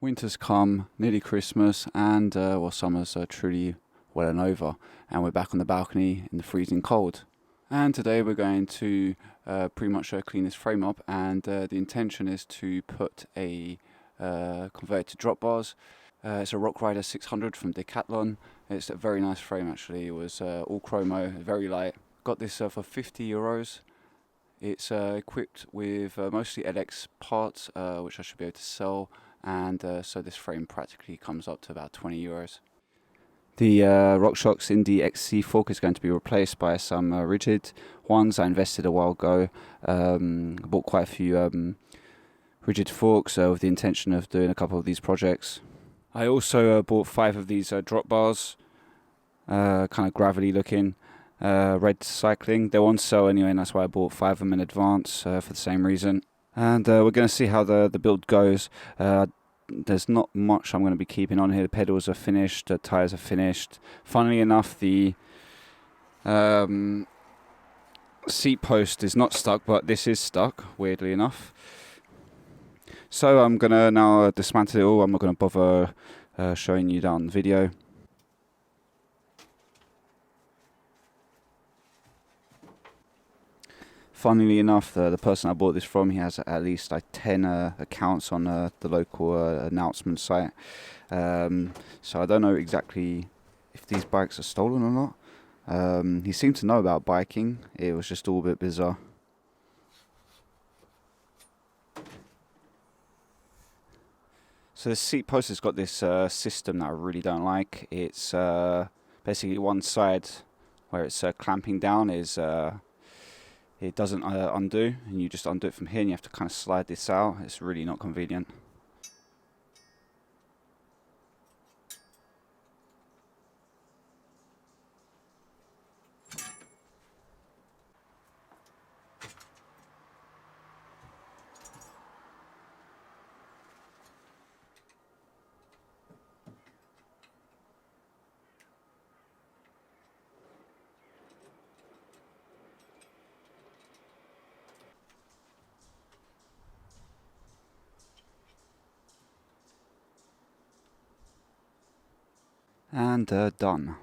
Winter's come, nearly Christmas, and well, summer's truly well and over, and we're back on the balcony in the freezing cold. And today we're going to pretty much clean this frame up, and the intention is to put a converter to drop bars. It's a Rockrider 600 from Decathlon. It's a very nice frame actually. It was all chromo, very light. Got this for €50. It's equipped with mostly LX parts, which I should be able to sell. And so this frame practically comes up to about €20. The RockShox Indie XC fork is going to be replaced by some rigid ones. I invested a while ago. I bought quite a few rigid forks with the intention of doing a couple of these projects. I also bought 5 of these drop bars, kind of gravelly looking, red cycling. They're on sale anyway, and that's why I bought 5 of them in advance for the same reason. And we're going to see how the build goes. There's not much I'm going to be keeping on here. The pedals are finished, the tyres are finished. Funnily enough, the seat post is not stuck, but this is stuck, weirdly enough. So I'm going to now dismantle it all. I'm not going to bother showing you that on video. Funnily enough, the person I bought this from, he has at least like 10 accounts on the local announcement site. So I don't know exactly if these bikes are stolen or not. He seemed to know about biking. It was just all a bit bizarre. So the seat post has got this system that I really don't like. It's basically one side where it's clamping down is... it doesn't undo, and you just undo it from here and you have to kind of slide this out. It's really not convenient. And done.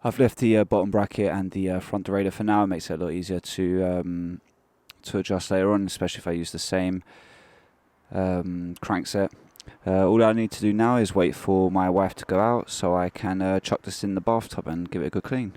I've left the bottom bracket and the front derailleur for now. It makes it a lot easier to adjust later on, especially if I use the same crankset. All I need to do now is wait for my wife to go out so I can chuck this in the bathtub and give it a good clean.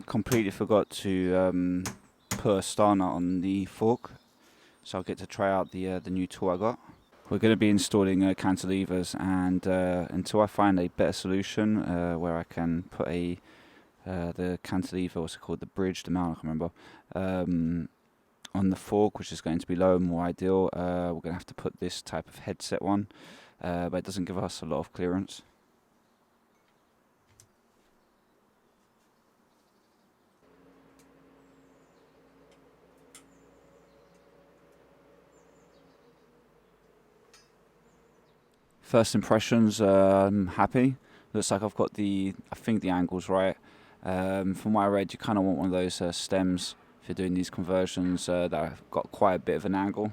Completely forgot to put a star nut on the fork, so I'll get to try out the new tool I got. We're going to be installing cantilevers, and until I find a better solution where I can put the cantilever, what's it called, the bridge, the mount, I can't remember, on the fork, which is going to be lower and more ideal, we're going to have to put this type of headset one, but it doesn't give us a lot of clearance. First impressions, I'm happy. Looks like I've got I think the angle's right. From what I read, you kind of want one of those stems if you're doing these conversions that have got quite a bit of an angle.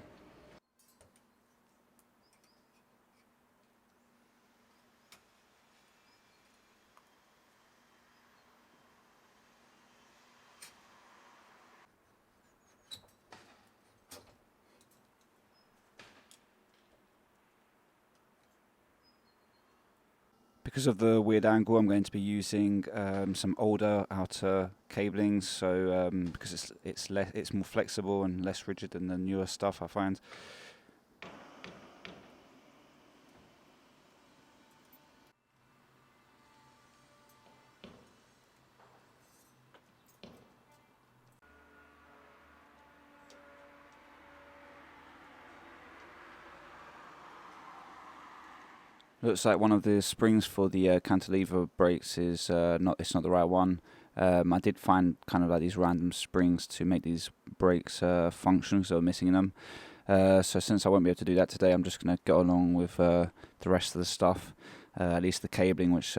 Because of the weird angle, I'm going to be using some older outer cablings. So because it's more flexible and less rigid than the newer stuff, I find. Looks like one of the springs for the cantilever brakes is it's not the right one. I did find kind of like these random springs to make these brakes function, so missing them. So since I won't be able to do that today, I'm just going to go along with the rest of the stuff, at least the cabling, which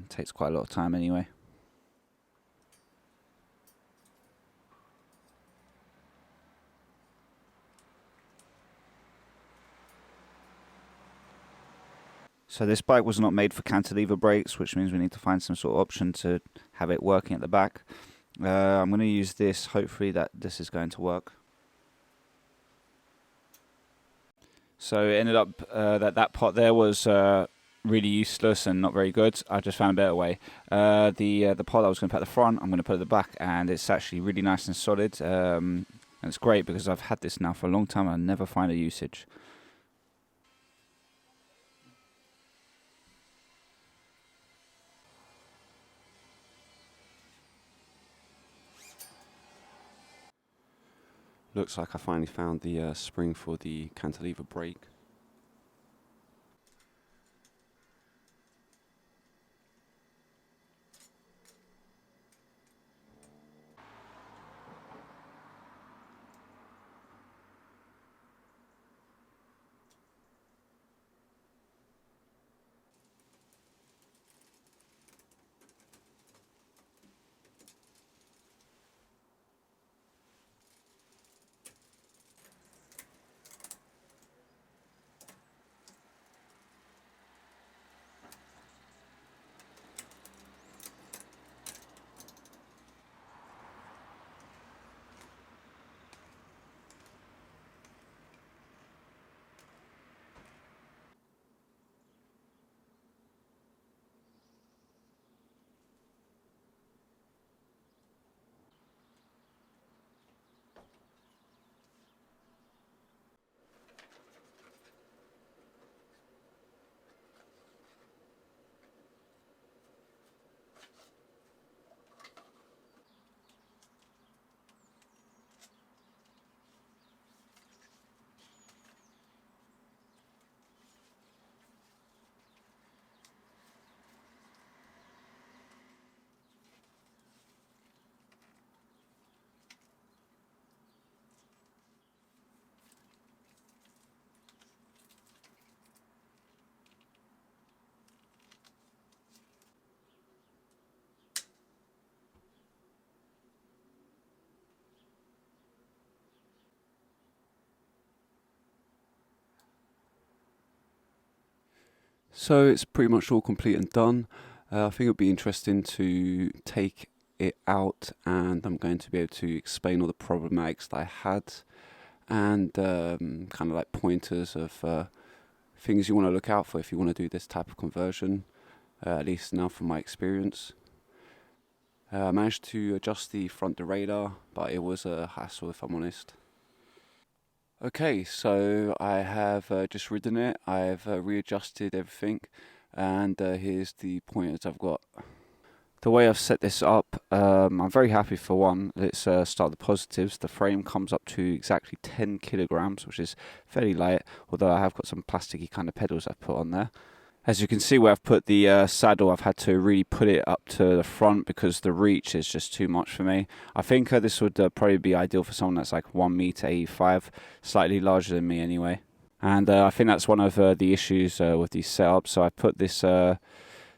takes quite a lot of time anyway. So this bike was not made for cantilever brakes, which means we need to find some sort of option to have it working at the back. I'm going to use this, hopefully that this is going to work. So it ended up that pot there was really useless and not very good. I just found a better way. The pot I was going to put at the front, I'm going to put at the back, and it's actually really nice and solid. And it's great because I've had this now for a long time and I never find a usage. Looks like I finally found the spring for the cantilever brake. So it's pretty much all complete and done. I think it would be interesting to take it out, and I'm going to be able to explain all the problematics that I had, and kind of like pointers of things you want to look out for if you want to do this type of conversion, at least now from my experience. I managed to adjust the front derailleur, but it was a hassle if I'm honest. Okay, so I have just ridden it, I've readjusted everything, and here's the pointers I've got. The way I've set this up, I'm very happy for one. Let's start the positives. The frame comes up to exactly 10 kilograms, which is fairly light, although I have got some plasticky kind of pedals I've put on there. As you can see where I've put the saddle, I've had to really put it up to the front because the reach is just too much for me. I think this would probably be ideal for someone that's like 1m85, slightly larger than me anyway. And I think that's one of the issues with these setups. So I put this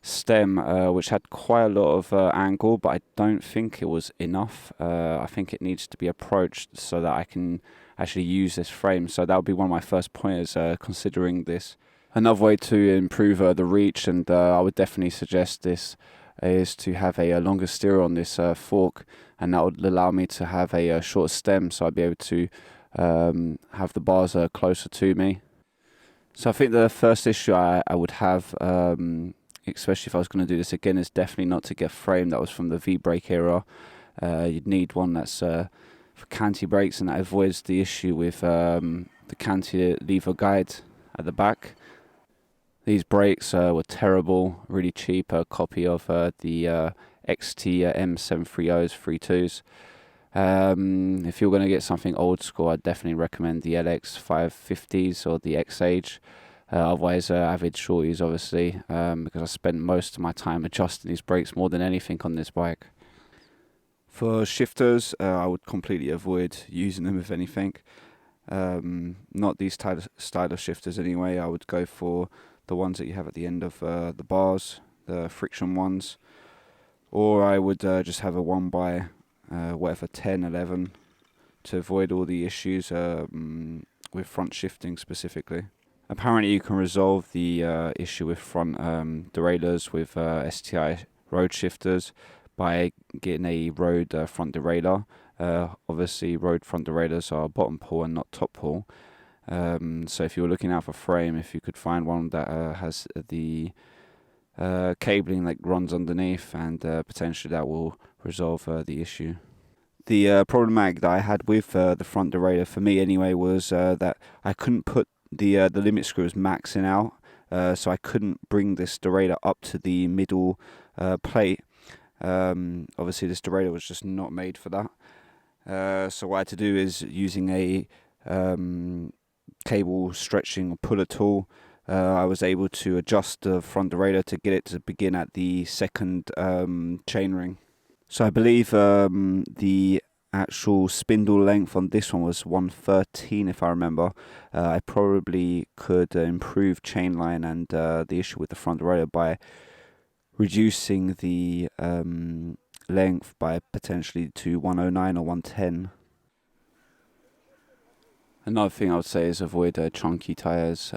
stem which had quite a lot of angle, but I don't think it was enough. I think it needs to be approached so that I can actually use this frame. So that would be one of my first pointers considering this. Another way to improve the reach, and I would definitely suggest this, is to have a longer steer on this fork, and that would allow me to have a shorter stem, so I'd be able to have the bars closer to me. So I think the first issue I would have, especially if I was going to do this again, is definitely not to get a frame that was from the V-brake era. You'd need one that's for canti brakes, and that avoids the issue with the cantilever guide at the back. These brakes were terrible, really cheap, a copy of the XT M730s, 32s. If you're going to get something old school, I'd definitely recommend the LX 550s or the X-Age. Otherwise, avid shorties, obviously, because I spent most of my time adjusting these brakes more than anything on this bike. For shifters, I would completely avoid using them, if anything. Not these style of shifters anyway. I would go for the ones that you have at the end of the bars, the friction ones, or I would just have a 1 by whatever 10, 11 to avoid all the issues with front shifting specifically. Apparently you can resolve the issue with front derailleurs with STI road shifters by getting a road front derailleur. Obviously road front derailleurs are bottom pull and not top pull. So if you're looking out for frame, if you could find one that has the cabling that runs underneath, and potentially that will resolve the issue. The problematic that I had with the front derailleur, for me anyway, was that I couldn't put the limit screws maxing out, so I couldn't bring this derailleur up to the middle plate. Obviously this derailleur was just not made for that. So what I had to do is, using a cable stretching puller tool, I was able to adjust the front derailleur to get it to begin at the second chainring. So I believe the actual spindle length on this one was 113, if I remember. I probably could improve chain line and the issue with the front derailleur by reducing the length by potentially to 109 or 110. Another thing I would say is avoid chunky tyres,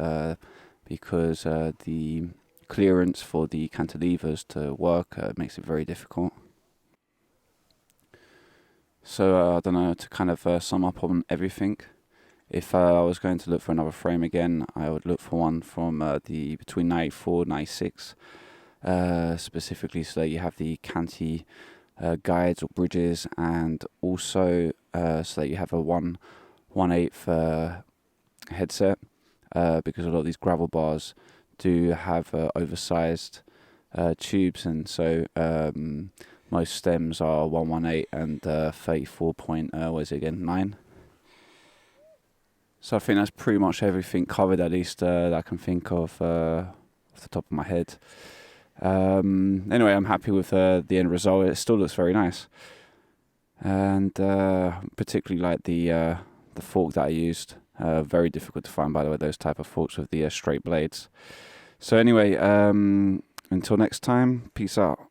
because the clearance for the cantilevers to work makes it very difficult. So I don't know, to kind of sum up on everything, if I was going to look for another frame again, I would look for one from the between 94 and 96, specifically so that you have the canty guides or bridges, and also so that you have a 1/8 headset, because a lot of these gravel bars do have oversized tubes, and so most stems are 1/18 and 34 point, what is it again, 9. So I think that's pretty much everything covered, at least that I can think of off the top of my head. Anyway, I'm happy with the end result. It still looks very nice, and particularly like the fork that I used. Very difficult to find, by the way, those type of forks with the straight blades. So anyway, until next time, peace out.